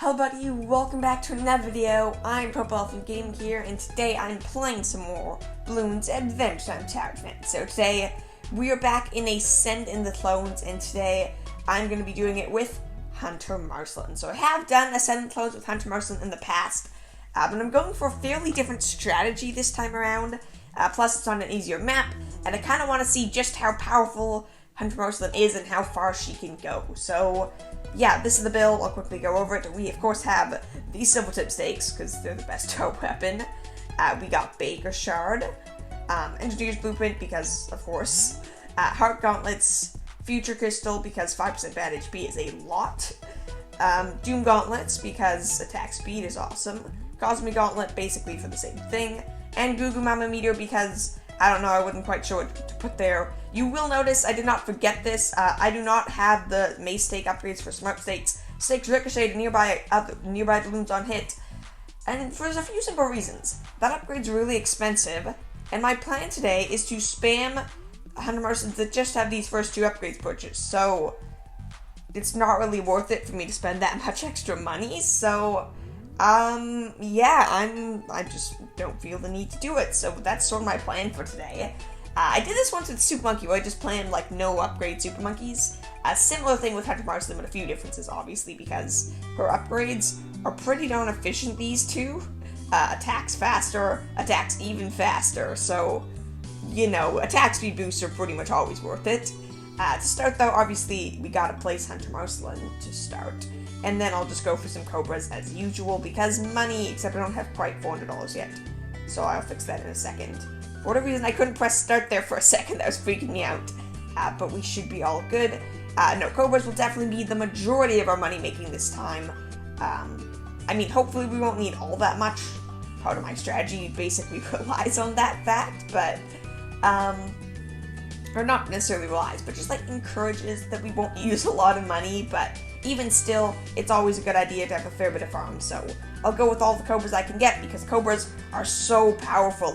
Hello buddy, welcome back to another video. I'm Purple Elephant Gaming here, and today I'm playing some more Bloons Adventure Time Tower Defense. So today, we are back in Ascend in the Clones, and today I'm going to be doing it with Hunter Marceline. So I have done Ascend in the Clones with Hunter Marceline in the past, but I'm going for a fairly different strategy this time around. Plus it's on an easier map, and I kind of want to see just how powerful Hunter Marceline is and how far she can go. So yeah, this is the build. I'll quickly go over it. We, of course, have the Silver Tip Stakes, because they're the best tow weapon. We got Baker Shard, Engineer's Blueprint, because, of course, Heart Gauntlets, Future Crystal, because 5% bad HP is a lot, Doom Gauntlets, because attack speed is awesome, Cosmic Gauntlet, basically for the same thing, and Goo Goo Mama Meteor, because, I don't know, I wasn't quite sure what to put there. You will notice I did not forget this. I do not have the Mace Stake upgrades for Smart Stakes. Stakes ricochet to nearby balloons on hit. And for a few simple reasons. That upgrade's really expensive. And my plan today is to spam Hunter Marcelines that just have these first two upgrades purchased. So it's not really worth it for me to spend that much extra money. So yeah, I just don't feel the need to do it. So that's sort of my plan for today. I did this once with Super Monkey, where I just planned, like, no upgrade Super Monkeys. A similar thing with Hunter Marceline, but a few differences, obviously, because her upgrades are pretty darn efficient, these two. Attacks faster, attacks even faster, so, you know, attack speed boosts are pretty much always worth it. To start, though, obviously, we gotta place Hunter Marceline to start. And then I'll just go for some Cobras as usual, because money, except I don't have quite $400 yet. So I'll fix that in a second. For whatever reason, I couldn't press start there for a second. That was freaking me out. But we should be all good. No, Cobras will definitely be the majority of our money making this time. I mean, hopefully we won't need all that much. Part of my strategy basically relies on that fact, but, or not necessarily relies, but just, like, encourages that we won't use a lot of money, but even still, it's always a good idea to have a fair bit of farm, so I'll go with all the Cobras I can get, because Cobras are so powerful.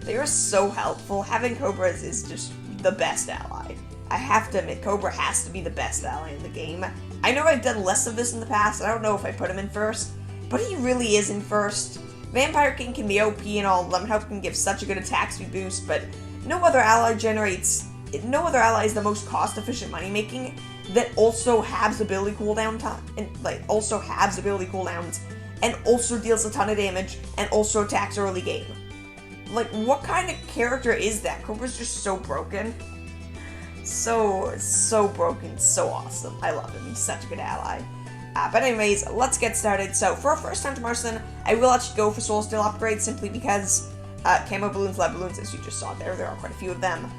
They are so helpful. Having Cobras is just the best ally. I have to admit, Cobra has to be the best ally in the game. I know I've done less of this in the past, I don't know if I put him in first, but he really is in first. Vampire King can be OP and all, Lemon Help can give such a good attack speed boost, but no other ally is the most cost-efficient money-making that also halves ability cooldown time, and, like, also halves ability cooldowns, and also deals a ton of damage, and also attacks early game. Like, what kind of character is that? Cobra's just so broken. So broken, so awesome. I love him, he's such a good ally. But anyways, let's get started. So, for our first time to Marceline, I will actually go for Soul Steel upgrades, simply because Camo Balloons, Lead Balloons, as you just saw there are quite a few of them.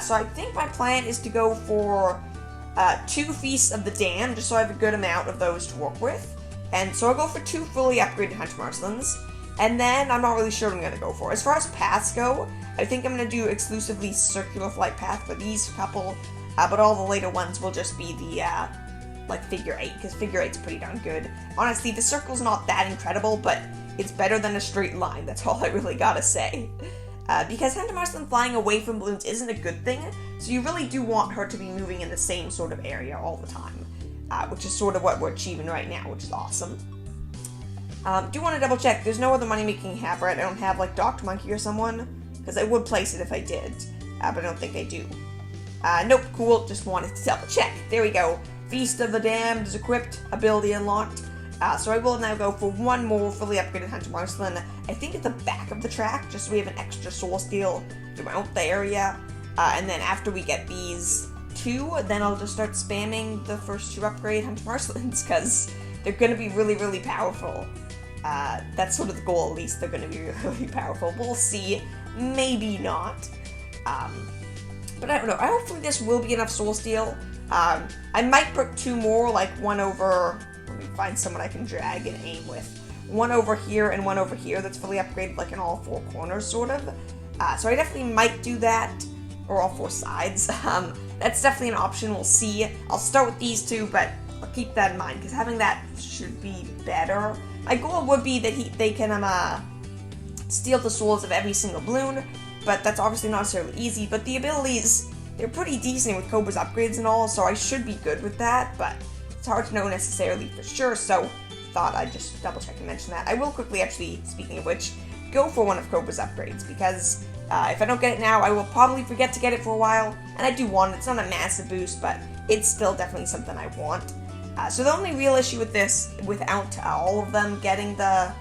So I think my plan is to go for 2 Feasts of the Damned, just so I have a good amount of those to work with. And so I'll go for 2 fully upgraded Hunter Marcelines. And then I'm not really sure what I'm going to go for. As far as paths go, I think I'm going to do exclusively Circular Flight Path for these couple, but all the later ones will just be the, like, Figure 8, because Figure 8's pretty darn good. Honestly, the circle's not that incredible, but it's better than a straight line, that's all I really gotta say. Because Hunter Marceline flying away from balloons isn't a good thing, so you really do want her to be moving in the same sort of area all the time, which is sort of what we're achieving right now, which is awesome. Do want to double check, there's no other money-making have, right? I don't have, like, Dr. Monkey or someone, because I would place it if I did, but I don't think I do. Nope, cool, just wanted to double check. There we go. Feast of the Damned is equipped, ability unlocked. So I will now go for one more fully upgraded Hunter Marceline, I think at the back of the track, just so we have an extra Soul Steel throughout the area. And then after we get these 2, then I'll just start spamming the first 2 upgrade Hunter Marcelines, because they're going to be really, really powerful. That's sort of the goal, at least. They're going to be really, really powerful. We'll see. Maybe not. But I don't know. Hopefully this will be enough Soul Steel. I might put 2 more, like one over... Let me find someone I can drag and aim with. One over here and one over here that's fully upgraded, like in all 4 corners, sort of. So I definitely might do that. Or all 4 sides. That's definitely an option. We'll see. I'll start with these 2, but I'll keep that in mind, because having that should be better. My goal would be that they can steal the souls of every single balloon, but that's obviously not necessarily easy. But the abilities, they're pretty decent with Cobra's upgrades and all, so I should be good with that, but It's hard to know necessarily for sure, so thought I'd just double check and mention that. I will quickly, actually, speaking of which, go for one of Cobra's upgrades, because if I don't get it now, I will probably forget to get it for a while, and I do want it. It's not a massive boost, but it's still definitely something I want. So the only real issue with this, without all of them getting the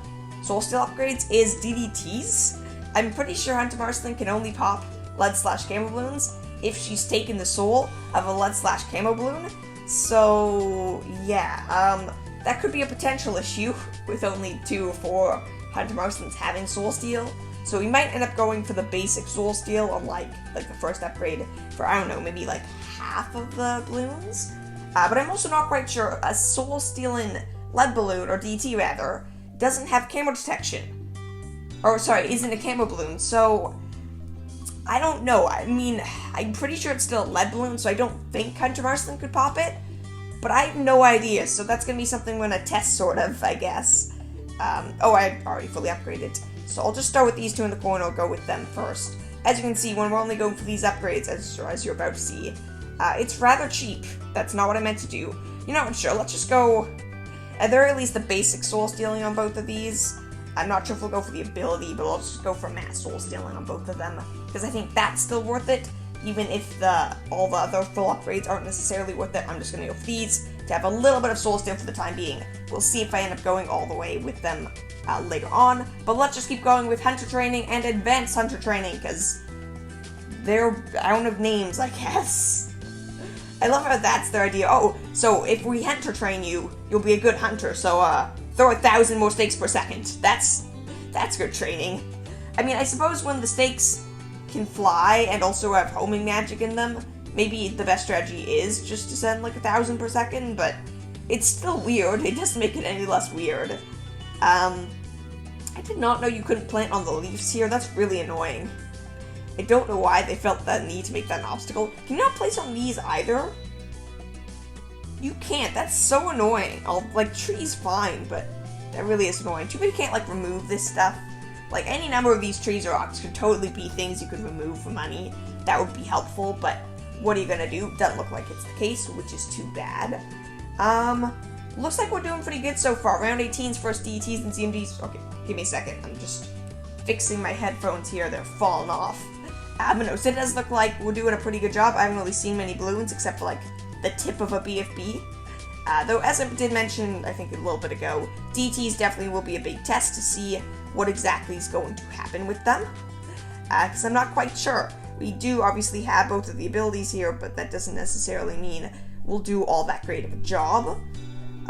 Soul Steel upgrades, is DDTs. I'm pretty sure Hunter Marceline can only pop Lead/Camo Bloons if she's taken the soul of a Lead/Camo Bloon. So, yeah, that could be a potential issue with only 2 or 4 Hunter Marcelines having Soul Steel. So we might end up going for the basic Soul Steel on like the first upgrade for, I don't know, maybe like half of the balloons. But I'm also not quite sure. A Soul Stealing Lead Balloon, or DT rather, doesn't have camo detection. Or sorry, isn't a camo balloon, so I don't know. I mean, I'm pretty sure it's still a lead balloon, so I don't think Hunter Marceline could pop it. But I have no idea, so that's going to be something we're going to test, sort of, I guess. Oh, I already fully upgraded. So I'll just start with these 2 in the corner, I'll go with them first. As you can see, when we're only going for these upgrades, as you're about to see, it's rather cheap. That's not what I meant to do. You know what, sure, let's just go, at the very least, the basic Soul Stealing on both of these. I'm not sure if we'll go for the ability, but I'll just go for mass Soul Stealing on both of them, because I think that's still worth it, even if all the other full upgrades aren't necessarily worth it. I'm just going to go for these, to have a little bit of Soul Steal for the time being. We'll see if I end up going all the way with them later on, but let's just keep going with Hunter Training and Advanced Hunter Training, because they're, I don't have names, I guess. I love how that's their idea. Oh, so if we hunter train you, you'll be a good hunter, so throw 1,000 more stakes per second. That's good training. I mean, I suppose when the stakes can fly and also have homing magic in them, maybe the best strategy is just to send like 1,000 per second, but it's still weird. It doesn't make it any less weird. I did not know you couldn't plant on the leaves here. That's really annoying. I don't know why they felt the need to make that an obstacle. Can you not place on these either? You can't. That's so annoying. Like, trees fine, but that really is annoying. Too bad you can't, like, remove this stuff. Like, any number of these trees or rocks could totally be things you could remove for money. That would be helpful, but what are you gonna do? Doesn't look like it's the case, which is too bad. Looks like we're doing pretty good so far. Round 18's first DTs and CMDs. Okay, give me a second. I'm just fixing my headphones here. They're falling off. But no, so it does look like we're doing a pretty good job. I haven't really seen many balloons except for, like, the tip of a BFB. Though, as I did mention, I think a little bit ago, DTs definitely will be a big test to see what exactly is going to happen with them. Because I'm not quite sure. We do obviously have both of the abilities here, but that doesn't necessarily mean we'll do all that great of a job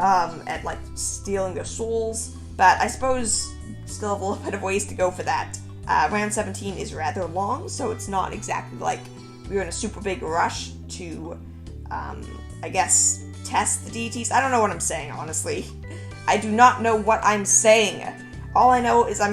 at, like, stealing their souls. But I suppose still have a little bit of ways to go for that. Round 17 is rather long, so it's not exactly like we're in a super big rush to, I guess, test the DTs. I don't know what I'm saying, honestly. I do not know what I'm saying. All I know is I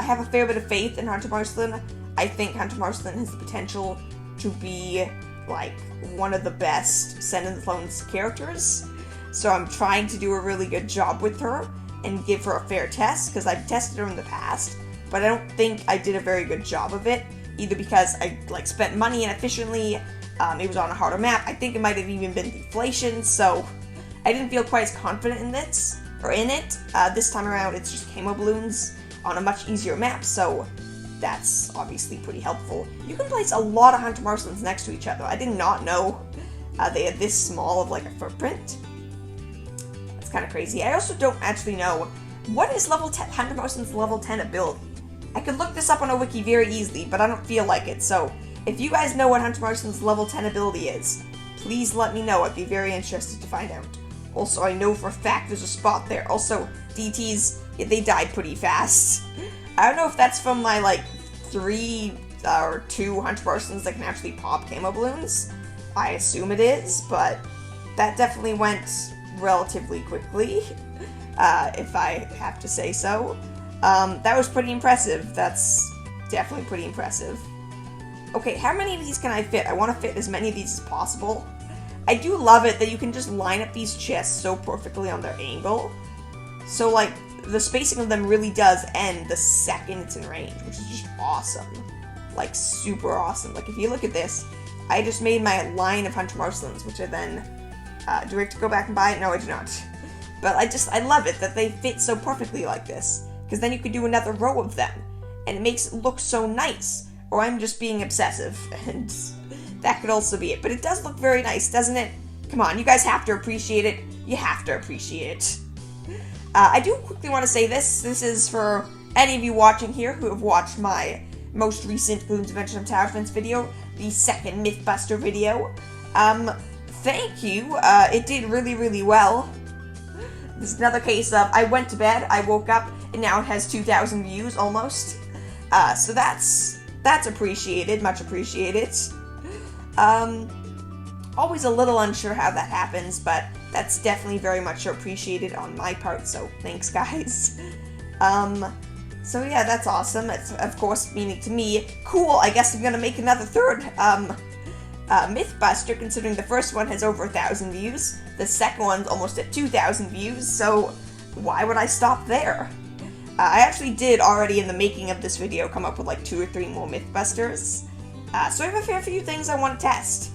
have a fair bit of faith in Hunter Marceline. I think Hunter Marceline has the potential to be, like, one of the best Send in the Clones characters. So I'm trying to do a really good job with her and give her a fair test, because I've tested her in the past, but I don't think I did a very good job of it, either because I, like, spent money inefficiently, it was on a harder map, I think it might have even been deflation, so I didn't feel quite as confident in this, or in it. This time around, it's just camo balloons on a much easier map, so that's obviously pretty helpful. You can place a lot of Hunter Marcelines next to each other. I did not know they had this small of, like, a footprint. That's kind of crazy. I also don't actually know, what is level 10, Hunter Marceline's level 10 ability? I could look this up on a wiki very easily, but I don't feel like it, so if you guys know what Hunter Marceline's level 10 ability is, please let me know. I'd be very interested to find out. Also, I know for a fact there's a spot there. Also, DTs, they died pretty fast. I don't know if that's from my, like, 3 or 2 Hunter Marcelines that can actually pop camo balloons. I assume it is, but that definitely went relatively quickly, if I have to say so. That was pretty impressive. That's definitely pretty impressive. Okay, how many of these can I fit? I want to fit as many of these as possible. I do love it that you can just line up these chests so perfectly on their angle. So, like, the spacing of them really does end the second it's in range, which is just awesome. Like, super awesome. Like, if you look at this, I just made my line of Hunter Marcelines, which I then Do I have to go back and buy it? No, I do not. But I love it that they fit so perfectly like this. Because then you could do another row of them. And it makes it look so nice. Or I'm just being obsessive. And that could also be it. But it does look very nice, doesn't it? Come on, you guys have to appreciate it. You have to appreciate it. I do quickly want to say this. This is for any of you watching here who have watched my most recent Bloons Adventures of Tower Defense video. The second Mythbuster video. Thank you. It did really, really well. This is another case of I went to bed, I woke up, and now it has 2,000 views almost. So that's appreciated, much appreciated. Always a little unsure how that happens, but that's definitely very much appreciated on my part, so thanks guys. So yeah, that's awesome. It's of course meaning to me, cool, I guess I'm gonna make another third Mythbuster, considering the first one has over 1,000 views, the second one's almost at 2,000 views, so why would I stop there? I actually did already in the making of this video come up with like 2 or 3 more Mythbusters, so I have a fair few things I want to test.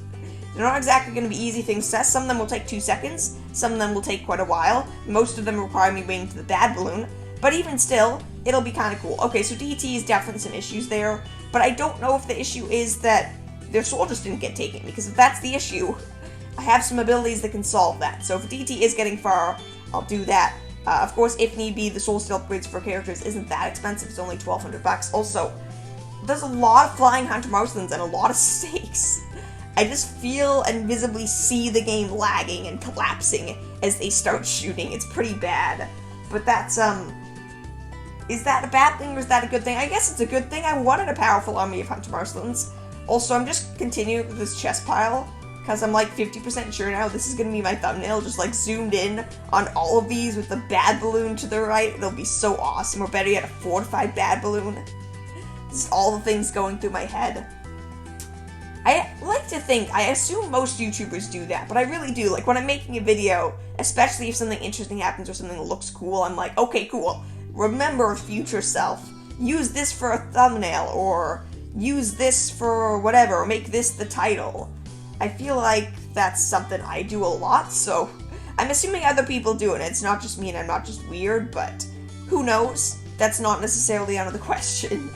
They're not exactly going to be easy things to test. Some of them will take 2 seconds, some of them will take quite a while, most of them require me waiting to the bad balloon, but even still, it'll be kind of cool. Okay, so DT is definitely some issues there, but I don't know if the issue is that their soul just didn't get taken, because if that's the issue, I have some abilities that can solve that. So if DT is getting far, I'll do that. Of course, if need be, the soul steal upgrades for characters isn't that expensive, it's only 1,200 bucks. Also, there's a lot of flying Hunter Marcelines and a lot of stakes. I just feel and visibly see the game lagging and collapsing as they start shooting. It's pretty bad. But that's, is that a bad thing or is that a good thing? I guess it's a good thing. I wanted a powerful army of Hunter Marcelines. Also, I'm just continuing with this chest pile, because I'm like 50% sure now this is going to be my thumbnail, just like zoomed in on all of these with the bad balloon to the right. It'll be so awesome, or better yet, a fortified bad balloon. This is all the things going through my head. I like to think, I assume most YouTubers do that, but I really do. Like, when I'm making a video, especially if something interesting happens or something that looks cool, I'm like, okay, cool. Remember, future self, use this for a thumbnail, or use this for whatever, or make this the title. I feel like that's something I do a lot, so I'm assuming other people do it. It's not just me and I'm not just weird, but who knows? That's not necessarily out of the question.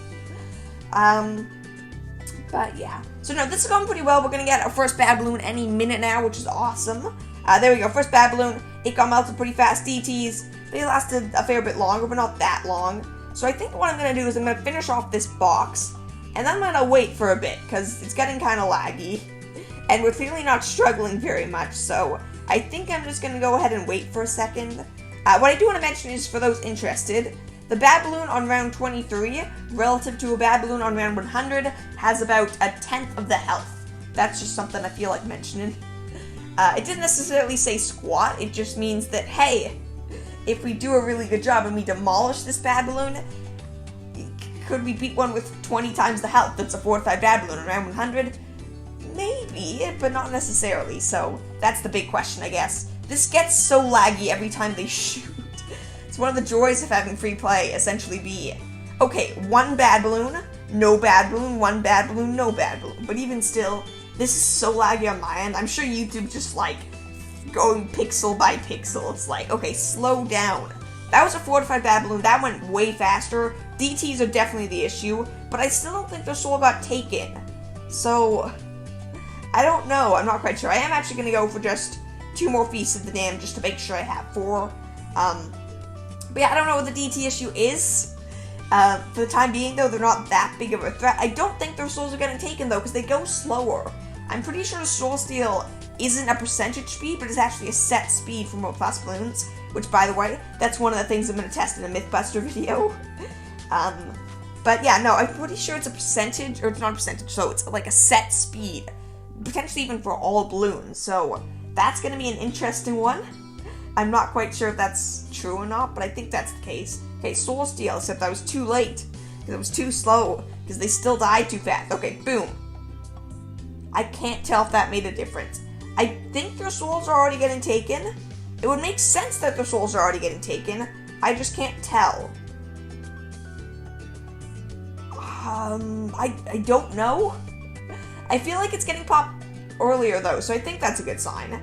But yeah. So no, this is going pretty well. We're gonna get our first bad balloon any minute now, which is awesome. There we go, first bad balloon. It got melted pretty fast. DTs, they lasted a fair bit longer, but not that long. So I think what I'm gonna do is I'm gonna finish off this box, and then I'm gonna wait for a bit, because it's getting kind of laggy. And we're clearly not struggling very much, so I think I'm just gonna go ahead and wait for a second. What I do want to mention is, for those interested, the bad balloon on round 23, relative to a bad balloon on round 100, has about 1/10 of the health. That's just something I feel like mentioning. It didn't necessarily say squat, it just means that, hey, if we do a really good job and we demolish this bad balloon, could we beat one with 20 times the health that's a fortified bad balloon on round 100? Maybe, but not necessarily, so that's the big question, I guess. This gets so laggy every time they shoot. It's one of the joys of having free play essentially be, okay, one bad balloon, no bad balloon, one bad balloon, no bad balloon. But even still, this is so laggy on my end. I'm sure YouTube just like going pixel by pixel. It's like, okay, slow down. That was a fortified bad balloon. That went way faster. DTs are definitely the issue, but I still don't think their soul got taken. So, I don't know. I'm not quite sure. I am actually going to go for just 2 more Feasts of the Damned just to make sure I have 4. But yeah, I don't know what the DT issue is. For the time being, though, they're not that big of a threat. I don't think their souls are getting taken, though, because they go slower. I'm pretty sure soul steal isn't a percentage speed, but it's actually a set speed for more class balloons, which, by the way, that's one of the things I'm going to test in a Mythbuster video. But yeah, no, I'm pretty sure it's a percentage, or it's not a percentage, so it's like a set speed, potentially even for all balloons, so that's going to be an interesting one. I'm not quite sure if that's true or not, but I think that's the case. Okay, soul steal, except I was too late, because it was too slow, because they still died too fast. Okay, boom. I can't tell if that made a difference. I think their souls are already getting taken. It would make sense that their souls are already getting taken. I just can't tell. I don't know. I feel like it's getting popped earlier, though, so I think that's a good sign.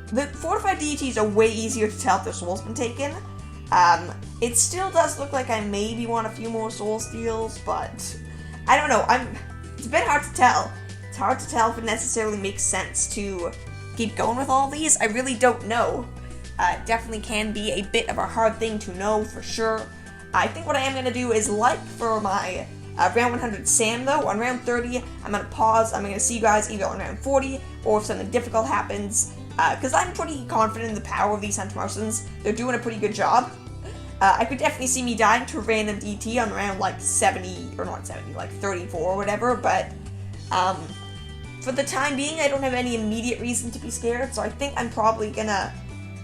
the fortified deities are way easier to tell if their soul's been taken. It still does look like I maybe want a few more soul steals, but I don't know. It's a bit hard to tell. It's hard to tell if it necessarily makes sense to keep going with all these. I really don't know. It definitely can be a bit of a hard thing to know for sure. I think what I am going to do is, like for my round 100 Sam though, on round 30, I'm going to pause. I'm going to see you guys either on round 40 or if something difficult happens. Because I'm pretty confident in the power of these Hunter Marcelines. They're doing a pretty good job. I could definitely see me dying to a random DT on around like 70, or not 70, like 34 or whatever, but for the time being, I don't have any immediate reason to be scared, so I think I'm probably gonna,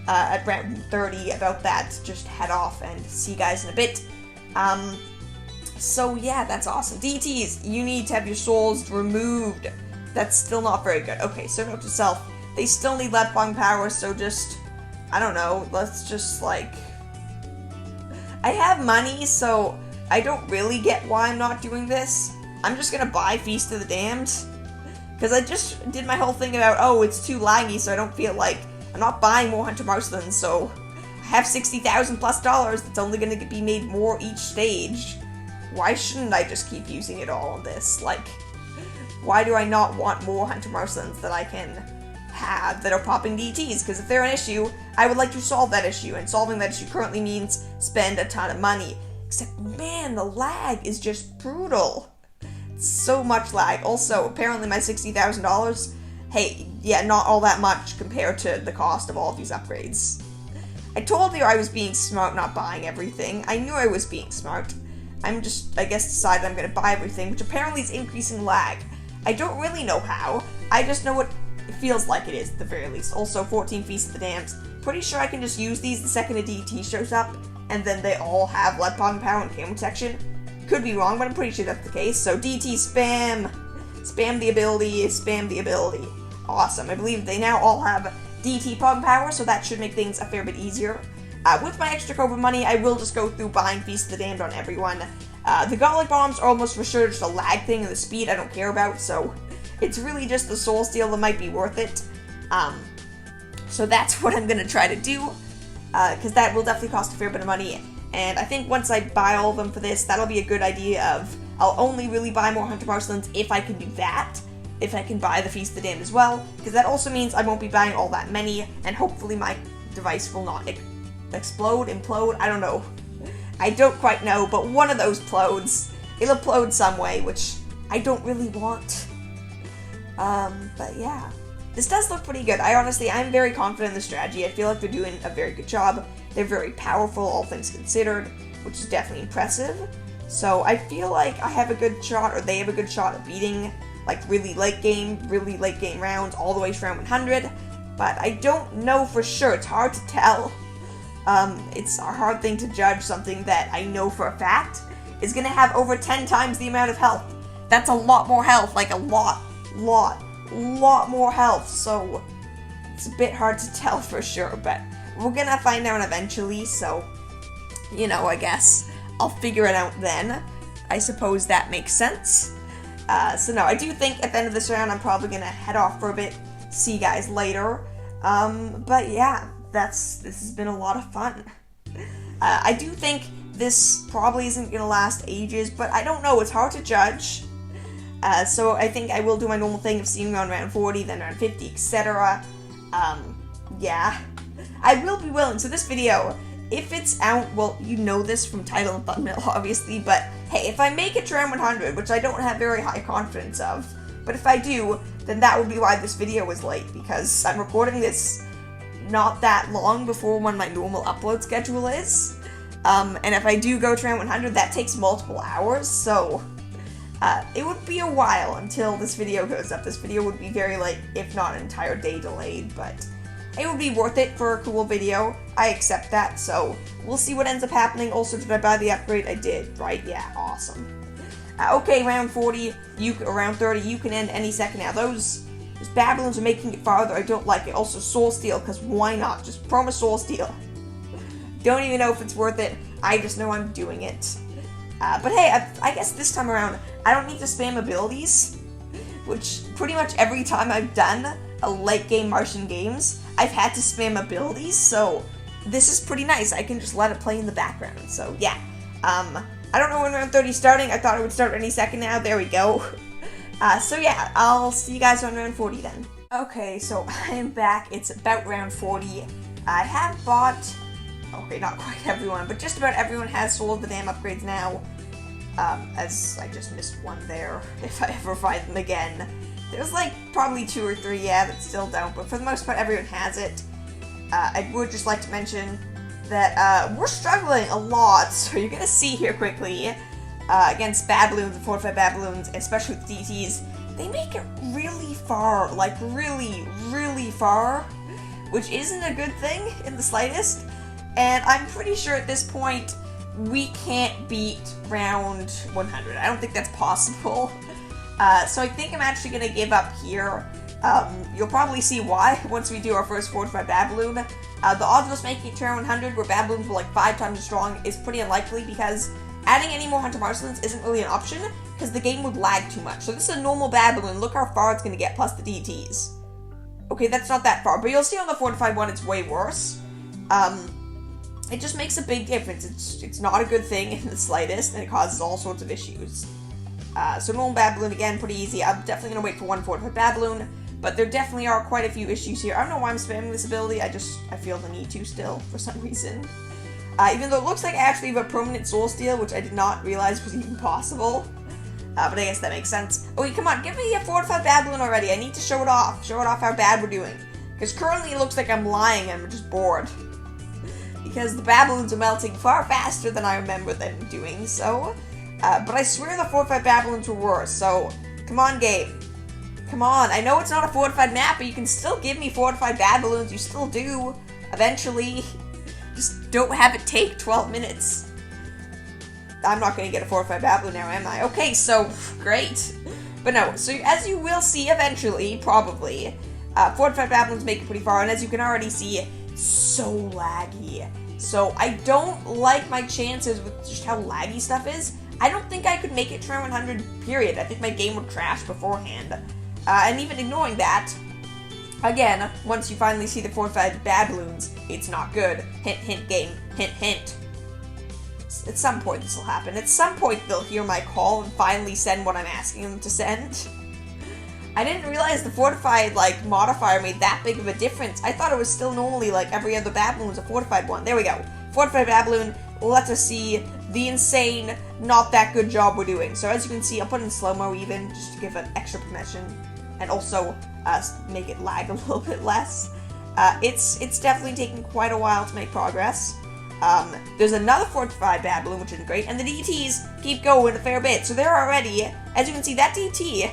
at round 30, about that, just head off and see you guys in a bit. So yeah, that's awesome. DTs, you need to have your souls removed. That's still not very good. Okay, so note to self, they still need lead bomb power, so just, I don't know, let's just like, I have money, so I don't really get why I'm not doing this. I'm just gonna buy Feast of the Damned, because I just did my whole thing about, oh, it's too laggy, so I don't feel like, I'm not buying more Hunter Marcelines, so I have $60,000 plus that's only gonna be made more each stage. Why shouldn't I just keep using it all on this? Like, why do I not want more Hunter Marcelines that I can have that are popping DTs? Because if they're an issue, I would like to solve that issue, and solving that issue currently means spend a ton of money. Except, man, the lag is just brutal. So much lag. Also, apparently my $60,000, hey, yeah, not all that much compared to the cost of all of these upgrades. I told you I was being smart, not buying everything. I knew I was being smart. I'm just, I guess, decided I'm going to buy everything, which apparently is increasing lag. I don't really know how. I just know what it feels like it is, at the very least. Also, 14 Feast of the Damned. Pretty sure I can just use these the second a DT shows up, and then they all have lead bomb power and camo protection. Could be wrong, but I'm pretty sure that's the case. So DT spam! Spam the ability, spam the ability. Awesome. I believe they now all have DT pog power, so that should make things a fair bit easier. With my extra Cobra money, I will just go through buying Feast of the Damned on everyone. The Gauntlet Bombs are almost for sure just a lag thing, and the speed I don't care about, so it's really just the Soul Steal that might be worth it. So that's what I'm going to try to do, because that will definitely cost a fair bit of money. And I think once I buy all of them for this, that'll be a good idea of, I'll only really buy more Hunter Marcelines if I can do that. If I can buy the Feast of the Damned as well, because that also means I won't be buying all that many, and hopefully my device will not explode, implode, I don't know. I don't quite know, but one of those plodes. It'll implode some way, which I don't really want. But yeah. This does look pretty good. I'm very confident in the strategy. I feel like they're doing a very good job. They're very powerful, all things considered, which is definitely impressive. So I feel like I have a good shot, or they have a good shot at beating, like, really late game rounds, all the way to round 100. But I don't know for sure. It's hard to tell. It's a hard thing to judge something that I know for a fact is going to have over 10 times the amount of health. That's a lot more health, like a lot more health, so it's a bit hard to tell for sure, but we're going to find out eventually, so, you know, I guess I'll figure it out then. I suppose that makes sense. So no, I do think at the end of this round I'm probably going to head off for a bit, see you guys later, but yeah. This has been a lot of fun. I do think this probably isn't going to last ages, but I don't know, it's hard to judge. So I think I will do my normal thing of seeing around round 40, then round 50, etc. Yeah. I will be willing, so this video, if it's out, well, you know this from title and thumbnail, obviously, but hey, if I make it to round 100, which I don't have very high confidence of, but if I do, then that would be why this video was late, because I'm recording this not that long before when my normal upload schedule is, and if I do go to round 100, that takes multiple hours, so it would be a while until this video goes up. This video would be very late, if not an entire day delayed, but it would be worth it for a cool video. I accept that, so we'll see what ends up happening. Also, did I buy the upgrade? I did, right? Yeah, awesome. Okay, round 40, round 30, you can end any second now. Those Babylons are making it farther. I don't like it. Also, Soul Steal, because why not? Just promo Soul Steal. Don't even know if it's worth it. I just know I'm doing it. But hey, I guess this time around, I don't need to spam abilities, which pretty much every time I've done a late game Martian games, I've had to spam abilities, so this is pretty nice. I can just let it play in the background, so yeah. I don't know when round 30 is starting. I thought it would start any second now. There we go. So yeah, I'll see you guys on round 40 then. Okay, so I am back. It's about round 40. I have bought, okay, not quite everyone, but just about everyone has sold the damn upgrades now. As I just missed one there, if I ever find them again. There's like probably 2 or 3, yeah, that still don't, but for the most part everyone has it. I would just like to mention that we're struggling a lot, so you're gonna see here quickly, against bad balloons and fortified bad balloons, especially with DTs, they make it really far, like really, really far, which isn't a good thing in the slightest, and I'm pretty sure at this point we can't beat round 100. I don't think that's possible. So I think I'm actually gonna give up here. You'll probably see why once we do our first fortified bad balloon. The odds of us making it to round 100 where bad balloons were like 5 times as strong is pretty unlikely because adding any more Hunter Marcelines isn't really an option because the game would lag too much. So this is a normal bad balloon. Look how far it's gonna get plus the DTs. Okay, that's not that far, but you'll see on the fortified one it's way worse. It just makes a big difference. It's not a good thing in the slightest, and it causes all sorts of issues. So normal bad balloon, again, pretty easy. I'm definitely going to wait for one fortified bad balloon, but there definitely are quite a few issues here. I don't know why I'm spamming this ability, I feel the need to still, for some reason. Even though it looks like I actually have a permanent soul steal, which I did not realize was even possible. But I guess that makes sense. Okay, come on, give me a fortified bad balloon already. I need to show it off how bad we're doing. Because currently it looks like I'm lying and I'm just bored. Because the bad balloons are melting far faster than I remember them doing, so. But I swear the fortified bad balloons were worse, so come on, game. Come on, I know it's not a fortified map, but you can still give me fortified bad balloons. You still do, eventually. Just don't have it take 12 minutes. I'm not going to get a fortified bad balloon now, am I? Okay, so, great. But no, so as you will see eventually, probably, fortified bad balloons make it pretty far, and as you can already see, so laggy. So I don't like my chances with just how laggy stuff is. I don't think I could make it to round 100, period. I think my game would crash beforehand. And even ignoring that, again, once you finally see the fortified bad balloons, it's not good. Hint, hint, game. Hint, hint. At some point this will happen. At some point they'll hear my call and finally send what I'm asking them to send. I didn't realize the fortified, like, modifier made that big of a difference. I thought it was still normally, like, every other bad balloon was a fortified one. There we go. Fortified bad balloon lets us see the insane, not that good job we're doing. So as you can see, I'll put it in slow-mo even, just to give it extra permission. And also, make it lag a little bit less. It's definitely taken quite a while to make progress. There's another fortified bad balloon, which isn't great, and the DTs keep going a fair bit. So they're already, as you can see, that DT...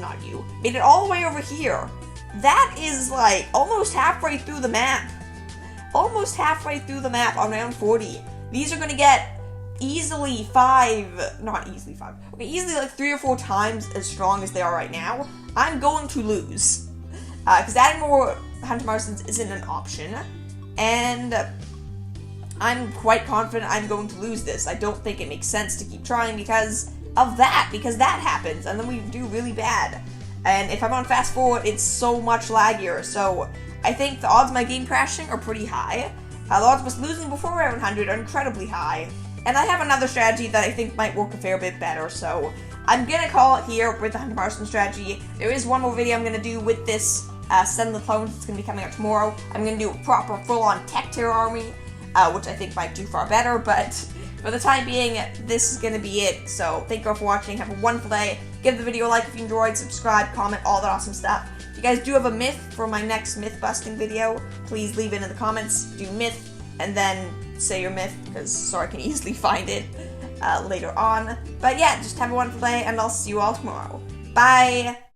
not you, made it all the way over here. That is, like, almost halfway through the map. Almost halfway through the map on round 40. These are gonna get easily not easily 5, okay, easily like 3 or 4 times as strong as they are right now. I'm going to lose. Because adding more Hunter Marcelines isn't an option. And I'm quite confident I'm going to lose this. I don't think it makes sense to keep trying because that happens, and then we do really bad. And if I'm on fast forward, it's so much laggier, so I think the odds of my game crashing are pretty high. The odds of us losing before round 100 are incredibly high, and I have another strategy that I think might work a fair bit better, so I'm gonna call it here with the Hunter Marceline strategy. There is one more video I'm gonna do with this Send the Clones. It's gonna be coming out tomorrow. I'm gonna do a proper full-on tech terror army, which I think might do far better, but for the time being, this is going to be it. So, thank you all for watching. Have a wonderful day. Give the video a like if you enjoyed. Subscribe, comment, all that awesome stuff. If you guys do have a myth for my next myth-busting video, please leave it in the comments. Do myth, and then say your myth, because so I can easily find it later on. But yeah, just have a wonderful day, and I'll see you all tomorrow. Bye!